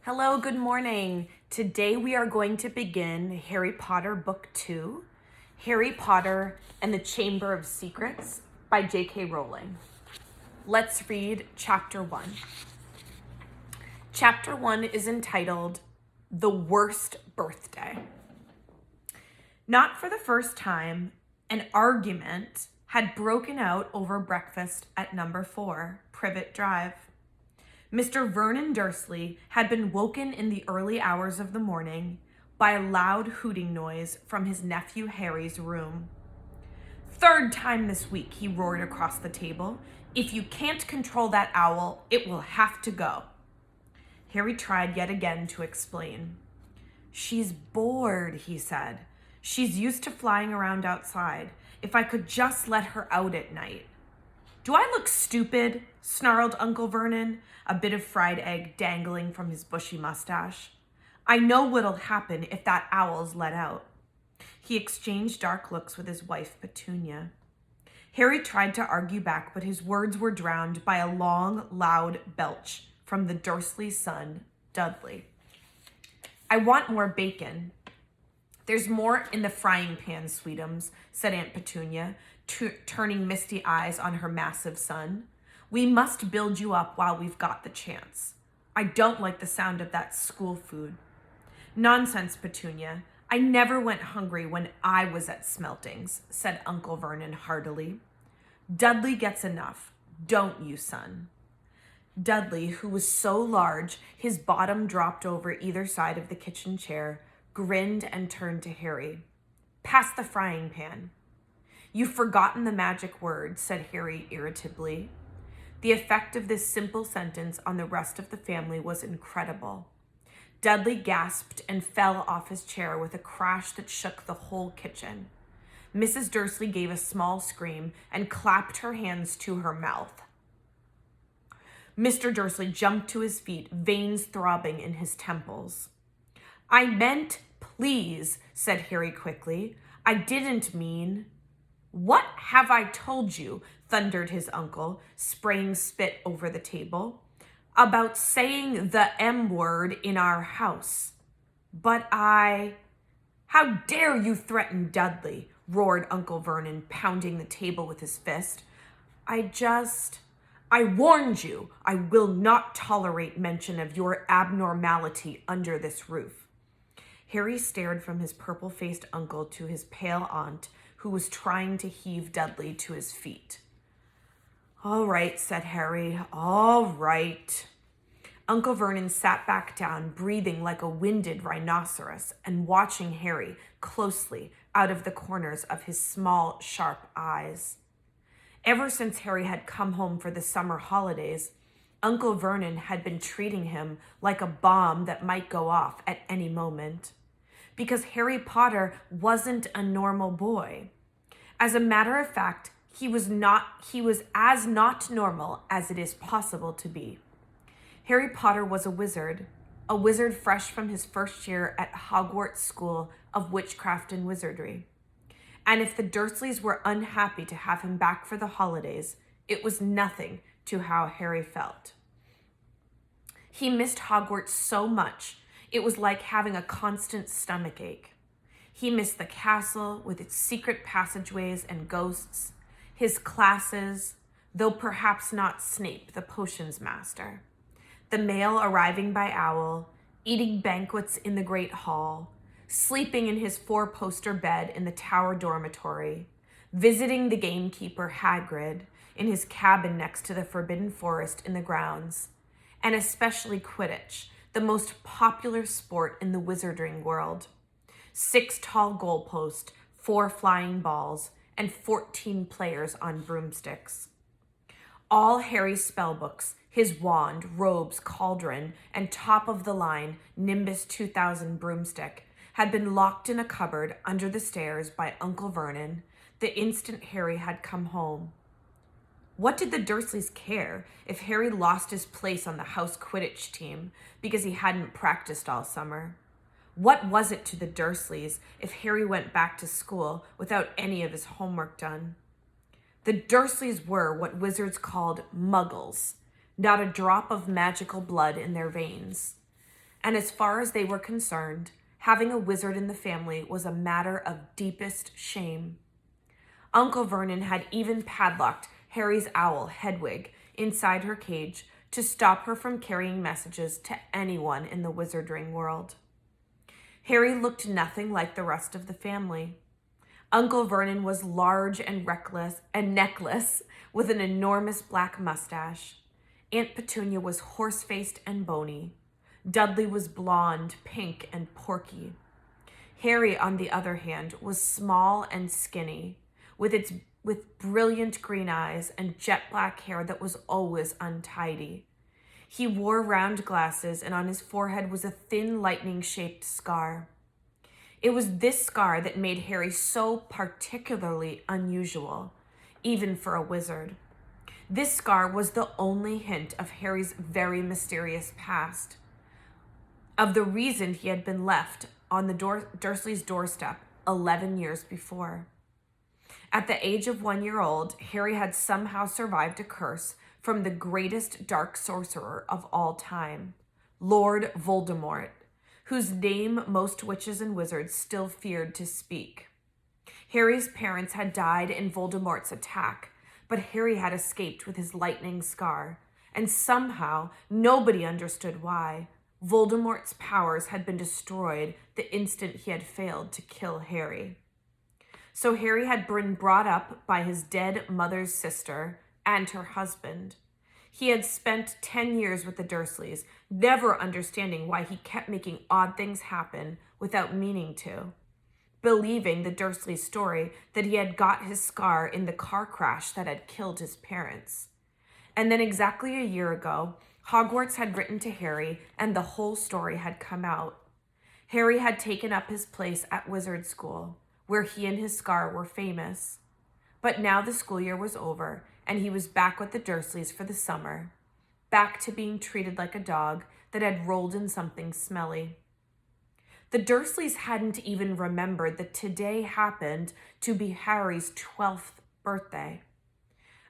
Hello, good morning. Today we are going to begin Harry Potter Book 2, Harry Potter and the Chamber of Secrets by J.K. Rowling. Let's read Chapter 1. Chapter 1 is entitled The Worst Birthday. Not for the first time, an argument had broken out over breakfast at number 4, Privet Drive. Mr. Vernon Dursley had been woken in the early hours of the morning by a loud hooting noise from his nephew Harry's room. "Third time this week," he roared across the table. "If you can't control that owl, it will have to go." Harry tried yet again to explain. "She's bored," he said. "She's used to flying around outside. If I could just let her out at night." "Do I look stupid?" snarled Uncle Vernon, a bit of fried egg dangling from his bushy mustache. "I know what'll happen if that owl's let out." He exchanged dark looks with his wife, Petunia. Harry tried to argue back, but his words were drowned by a long, loud belch from the Dursley son, Dudley. "I want more bacon." "There's more in the frying pan, sweetums," said Aunt Petunia, turning misty eyes on her massive son. "We must build you up while we've got the chance. I don't like the sound of that school food." "Nonsense, Petunia. I never went hungry when I was at Smeltings," said Uncle Vernon heartily. "Dudley gets enough, don't you, son?" Dudley, who was so large his bottom dropped over either side of the kitchen chair, grinned and turned to Harry. "Pass the frying pan." "You've forgotten the magic word," said Harry irritably. The effect of this simple sentence on the rest of the family was incredible. Dudley gasped and fell off his chair with a crash that shook the whole kitchen. Mrs. Dursley gave a small scream and clapped her hands to her mouth. Mr. Dursley jumped to his feet, veins throbbing in his temples. "I meant please," said Harry quickly. "I didn't mean—" "What have I told you?" thundered his uncle, spraying spit over the table. "About saying the M word in our house." "But How dare you threaten Dudley?" roared Uncle Vernon, pounding the table with his fist. I warned you. I will not tolerate mention of your abnormality under this roof." Harry stared from his purple-faced uncle to his pale aunt, who was trying to heave Dudley to his feet. "All right," said Harry. "All right." Uncle Vernon sat back down, breathing like a winded rhinoceros, and watching Harry closely out of the corners of his small, sharp eyes. Ever since Harry had come home for the summer holidays, Uncle Vernon had been treating him like a bomb that might go off at any moment. Because Harry Potter wasn't a normal boy. As a matter of fact, he was as not normal as it is possible to be. Harry Potter was a wizard fresh from his first year at Hogwarts School of Witchcraft and Wizardry. And if the Dursleys were unhappy to have him back for the holidays, it was nothing to how Harry felt. He missed Hogwarts so much, it was like having a constant stomachache. He missed the castle with its secret passageways and ghosts, his classes, though perhaps not Snape, the potions master, the mail arriving by owl, eating banquets in the Great Hall, sleeping in his 4-poster bed in the Tower dormitory, visiting the gamekeeper Hagrid in his cabin next to the Forbidden Forest in the grounds, and especially Quidditch, the most popular sport in the wizarding world. 6 tall goalposts, 4 flying balls, and 14 players on broomsticks. All Harry's spellbooks, his wand, robes, cauldron, and top-of-the-line Nimbus 2000 broomstick had been locked in a cupboard under the stairs by Uncle Vernon the instant Harry had come home. What did the Dursleys care if Harry lost his place on the house Quidditch team because he hadn't practiced all summer? What was it to the Dursleys if Harry went back to school without any of his homework done? The Dursleys were what wizards called muggles, not a drop of magical blood in their veins. and as far as they were concerned, having a wizard in the family was a matter of deepest shame. Uncle Vernon had even padlocked Harry's owl, Hedwig, inside her cage to stop her from carrying messages to anyone in the wizarding world. Harry looked nothing like the rest of the family. Uncle Vernon was large and reckless and necklace with an enormous black mustache. Aunt Petunia was horse-faced and bony. Dudley was blonde, pink, and porky. Harry, on the other hand, was small and skinny, with brilliant green eyes and jet black hair that was always untidy. He wore round glasses, and on his forehead was a thin lightning-shaped scar. It was this scar that made Harry so particularly unusual, even for a wizard. This scar was the only hint of Harry's very mysterious past, of the reason he had been left on the Dursley's doorstep 11 years before. At the age of 1 year old, Harry had somehow survived a curse from the greatest dark sorcerer of all time, Lord Voldemort, whose name most witches and wizards still feared to speak. Harry's parents had died in Voldemort's attack, but Harry had escaped with his lightning scar, and somehow, nobody understood why, Voldemort's powers had been destroyed the instant he had failed to kill Harry. So Harry had been brought up by his dead mother's sister and her husband. He had spent 10 years with the Dursleys, never understanding why he kept making odd things happen without meaning to, believing the Dursley story that he had got his scar in the car crash that had killed his parents. And then exactly a year ago, Hogwarts had written to Harry, and the whole story had come out. Harry had taken up his place at wizard school, where he and his scar were famous. But now the school year was over, and he was back with the Dursleys for the summer, back to being treated like a dog that had rolled in something smelly. The Dursleys hadn't even remembered that today happened to be Harry's 12th birthday.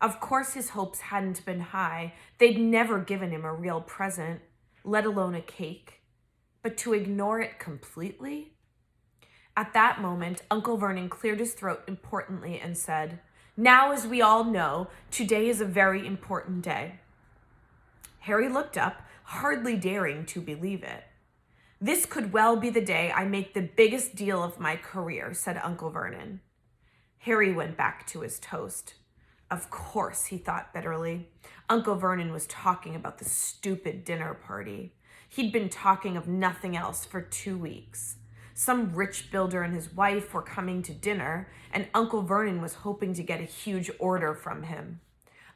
Of course his hopes hadn't been high. They'd never given him a real present, let alone a cake. But to ignore it completely? At that moment, Uncle Vernon cleared his throat importantly and said, "Now, as we all know, today is a very important day." Harry looked up, hardly daring to believe it. "This could well be the day I make the biggest deal of my career," said Uncle Vernon. Harry went back to his toast. Of course, he thought bitterly. Uncle Vernon was talking about the stupid dinner party. He'd been talking of nothing else for 2 weeks. Some rich builder and his wife were coming to dinner, and Uncle Vernon was hoping to get a huge order from him.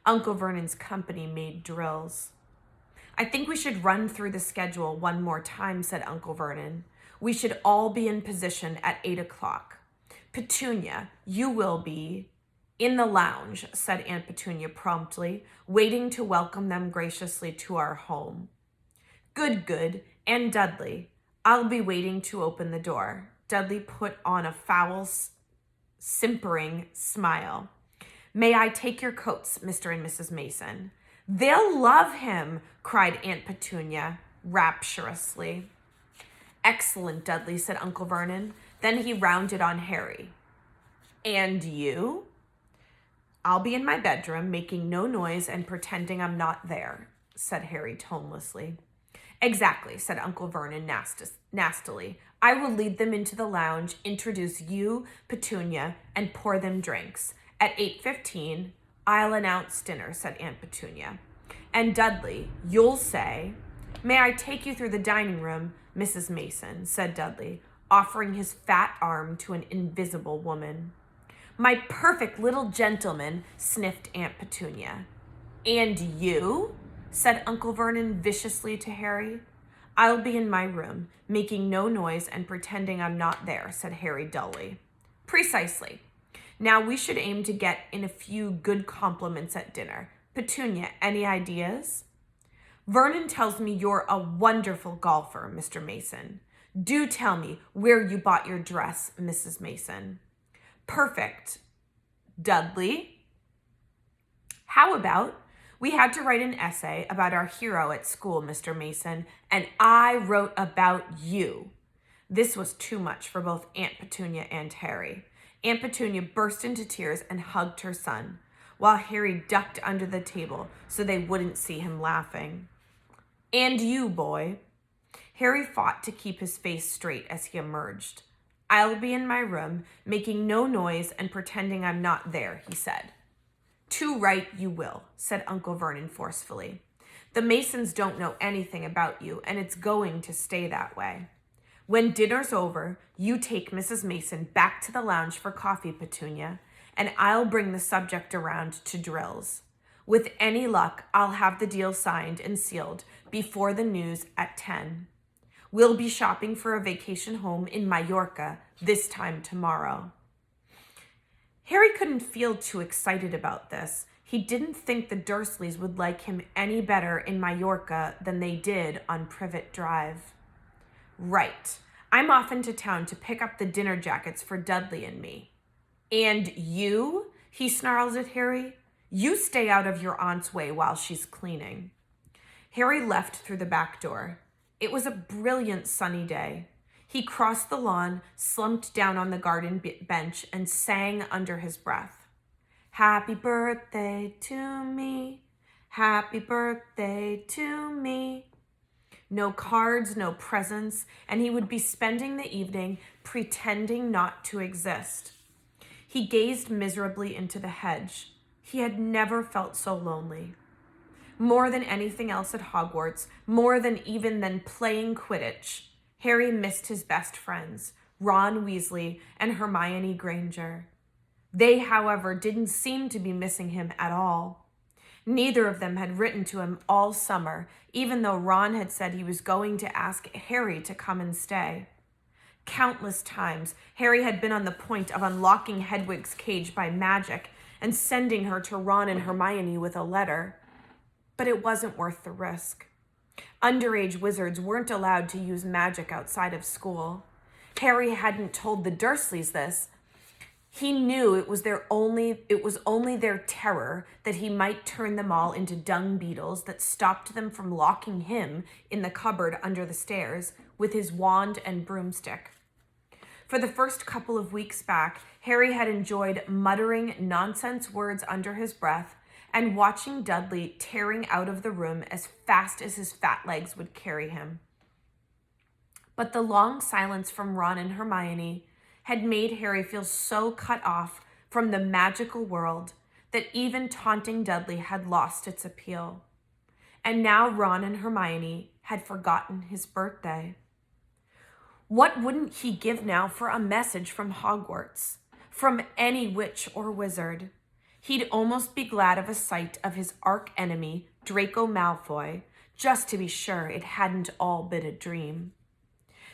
Uncle Vernon's company made drills. "I think we should run through the schedule one more time," said Uncle Vernon. "We should all be in position at 8 o'clock. Petunia, you will be..." "In the lounge," said Aunt Petunia promptly, waiting to welcome them graciously to our home. Good. And Dudley, I'll be waiting to open the door." Dudley put on a foul, simpering smile. "May I take your coats, Mr. and Mrs. Mason?" "They'll love him," cried Aunt Petunia rapturously. "Excellent, Dudley," said Uncle Vernon. Then he rounded on Harry. "And you?" "I'll be in my bedroom, making no noise and pretending I'm not there," said Harry tonelessly. "Exactly," said Uncle Vernon nastily. "I will lead them into the lounge, introduce you, Petunia, and pour them drinks. At 8:15, I'll announce dinner," said Aunt Petunia. "And Dudley, you'll say..." "May I take you through the dining room, Mrs. Mason?" said Dudley, offering his fat arm to an invisible woman. "My perfect little gentleman," sniffed Aunt Petunia. "And you?" said Uncle Vernon viciously to Harry. "I'll be in my room, making no noise and pretending I'm not there," said Harry dully. "Precisely. Now we should aim to get in a few good compliments at dinner. Petunia, any ideas?" "Vernon tells me you're a wonderful golfer, Mr. Mason. Do tell me where you bought your dress, Mrs. Mason." "Perfect. Dudley?" "How about We had to write an essay about our hero at school, Mr. Mason, and I wrote about you." This was too much for both Aunt Petunia and Harry. Aunt Petunia burst into tears and hugged her son, while Harry ducked under the table so they wouldn't see him laughing. "And you, boy." Harry fought to keep his face straight as he emerged. "I'll be in my room, making no noise and pretending I'm not there," he said. "Too right you will," said Uncle Vernon forcefully. "The Masons don't know anything about you, and it's going to stay that way. When dinner's over, you take Mrs. Mason back to the lounge for coffee, Petunia, and I'll bring the subject around to drills. With any luck, I'll have the deal signed and sealed before the news at 10. We'll be shopping for a vacation home in Mallorca this time tomorrow." Harry couldn't feel too excited about this. He didn't think the Dursleys would like him any better in Mallorca than they did on Privet Drive. "Right. I'm off into town to pick up the dinner jackets for Dudley and me." "And you?" he snarled at Harry. "You stay out of your aunt's way while she's cleaning." Harry left through the back door. It was a brilliant sunny day. He crossed the lawn, slumped down on the garden bench, and sang under his breath. "Happy birthday to me. Happy birthday to me." No cards, no presents, and he would be spending the evening pretending not to exist. He gazed miserably into the hedge. He had never felt so lonely. More than anything else at Hogwarts, more than playing Quidditch, Harry missed his best friends, Ron Weasley and Hermione Granger. They, however, didn't seem to be missing him at all. Neither of them had written to him all summer, even though Ron had said he was going to ask Harry to come and stay. Countless times, Harry had been on the point of unlocking Hedwig's cage by magic and sending her to Ron and Hermione with a letter. But it wasn't worth the risk. Underage wizards weren't allowed to use magic outside of school. Harry hadn't told the Dursleys this. He knew it was only their terror that he might turn them all into dung beetles that stopped them from locking him in the cupboard under the stairs with his wand and broomstick. For the first couple of weeks back, Harry had enjoyed muttering nonsense words under his breath and watching Dudley tearing out of the room as fast as his fat legs would carry him. But the long silence from Ron and Hermione had made Harry feel so cut off from the magical world that even taunting Dudley had lost its appeal. And now Ron and Hermione had forgotten his birthday. What wouldn't he give now for a message from Hogwarts, from any witch or wizard? He'd almost be glad of a sight of his arch-enemy, Draco Malfoy, just to be sure it hadn't all been a dream.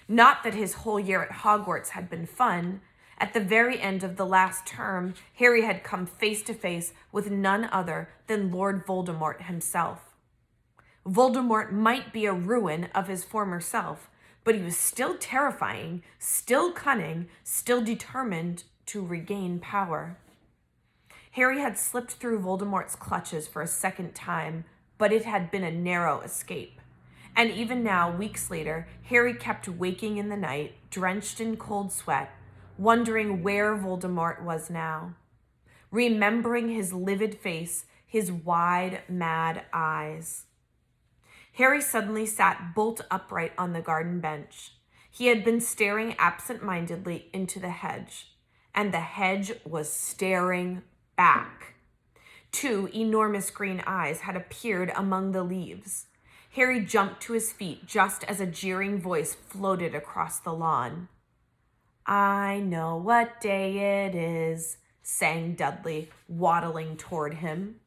Not that his whole year at Hogwarts had been fun. At the very end of the last term, Harry had come face to face with none other than Lord Voldemort himself. Voldemort might be a ruin of his former self, but he was still terrifying, still cunning, still determined to regain power. Harry had slipped through Voldemort's clutches for a second time, but it had been a narrow escape. And even now, weeks later, Harry kept waking in the night, drenched in cold sweat, wondering where Voldemort was now. Remembering his livid face, his wide, mad eyes. Harry suddenly sat bolt upright on the garden bench. He had been staring absent-mindedly into the hedge, and the hedge was staring back. Two enormous green eyes had appeared among the leaves. Harry jumped to his feet just as a jeering voice floated across the lawn. "I know what day it is," sang Dudley, waddling toward him.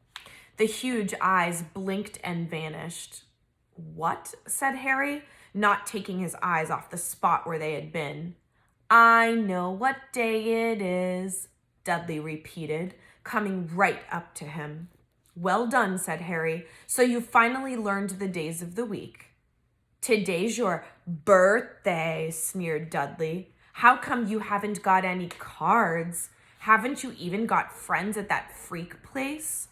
The huge eyes blinked and vanished. "What?" said Harry, not taking his eyes off the spot where they had been. "I know what day it is," Dudley repeated, coming right up to him. "Well done," said Harry. "So you finally learned the days of the week." "Today's your birthday," sneered Dudley. "How come you haven't got any cards? Haven't you even got friends at that freak place?"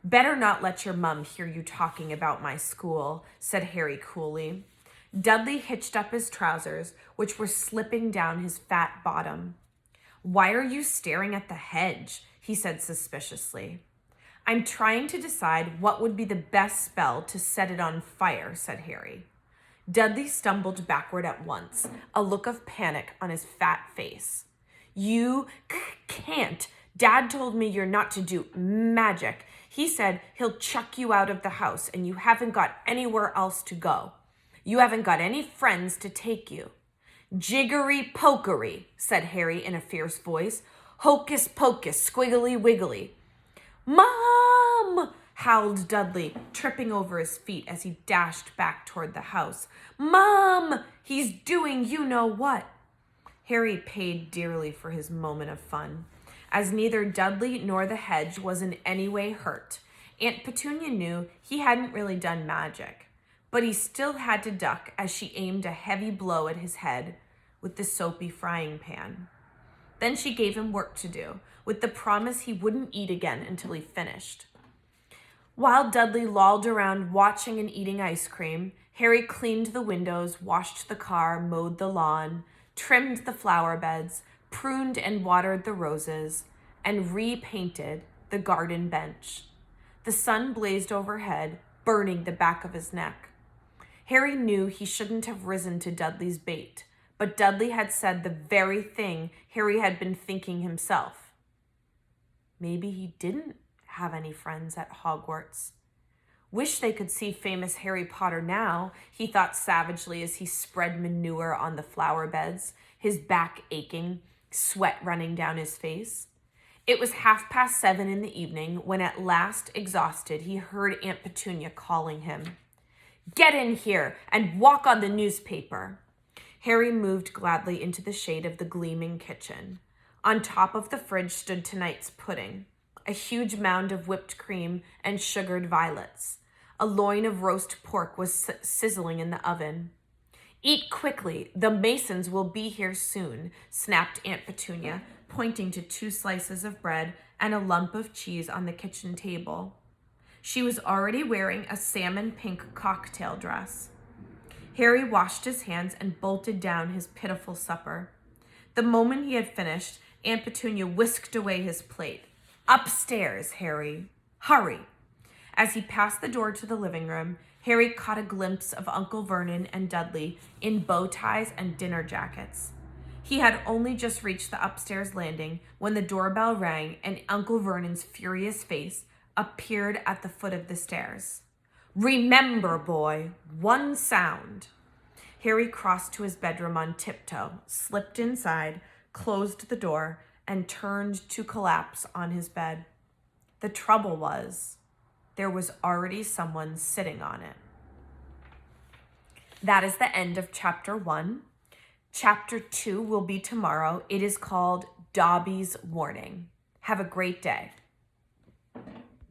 Better not let your mum hear you talking about my school, said Harry coolly. Dudley hitched up his trousers, which were slipping down his fat bottom. Why are you staring at the hedge? He said suspiciously. I'm trying to decide what would be the best spell to set it on fire, said Harry. Dudley stumbled backward at once, a look of panic on his fat face. You can't. Dad told me you're not to do magic. He said he'll chuck you out of the house and you haven't got anywhere else to go. You haven't got any friends to take you. Jiggery pokery, said Harry in a fierce voice. Hocus pocus, squiggly wiggly. Mom! Howled Dudley, tripping over his feet as he dashed back toward the house. Mom! He's doing you-know-what. Harry paid dearly for his moment of fun. As neither Dudley nor the hedge was in any way hurt, Aunt Petunia knew he hadn't really done magic, but he still had to duck as she aimed a heavy blow at his head with the soapy frying pan. Then she gave him work to do, with the promise he wouldn't eat again until he finished. While Dudley lolled around watching and eating ice cream, Harry cleaned the windows, washed the car, mowed the lawn, trimmed the flower beds, pruned and watered the roses, and repainted the garden bench. The sun blazed overhead, burning the back of his neck. Harry knew he shouldn't have risen to Dudley's bait, but Dudley had said the very thing Harry had been thinking himself. Maybe he didn't have any friends at Hogwarts. Wish they could see famous Harry Potter now, he thought savagely as he spread manure on the flower beds, his back aching, sweat running down his face. It was 7:30 in the evening when at last, exhausted, he heard Aunt Petunia calling him. Get in here and walk on the newspaper. Harry moved gladly into the shade of the gleaming kitchen. On top of the fridge stood tonight's pudding, a huge mound of whipped cream and sugared violets. A loin of roast pork was sizzling in the oven. Eat quickly, the Masons will be here soon, snapped Aunt Petunia, pointing to 2 slices of bread and a lump of cheese on the kitchen table. She was already wearing a salmon pink cocktail dress. Harry washed his hands and bolted down his pitiful supper. The moment he had finished, Aunt Petunia whisked away his plate. Upstairs, Harry. Hurry. As he passed the door to the living room, Harry caught a glimpse of Uncle Vernon and Dudley in bow ties and dinner jackets. He had only just reached the upstairs landing when the doorbell rang and Uncle Vernon's furious face appeared at the foot of the stairs. Remember, boy, 1 sound. Harry crossed to his bedroom on tiptoe, slipped inside, closed the door, and turned to collapse on his bed. The trouble was, there was already someone sitting on it. That is the end of chapter 1. Chapter 2 will be tomorrow. It is called Dobby's Warning. Have a great day.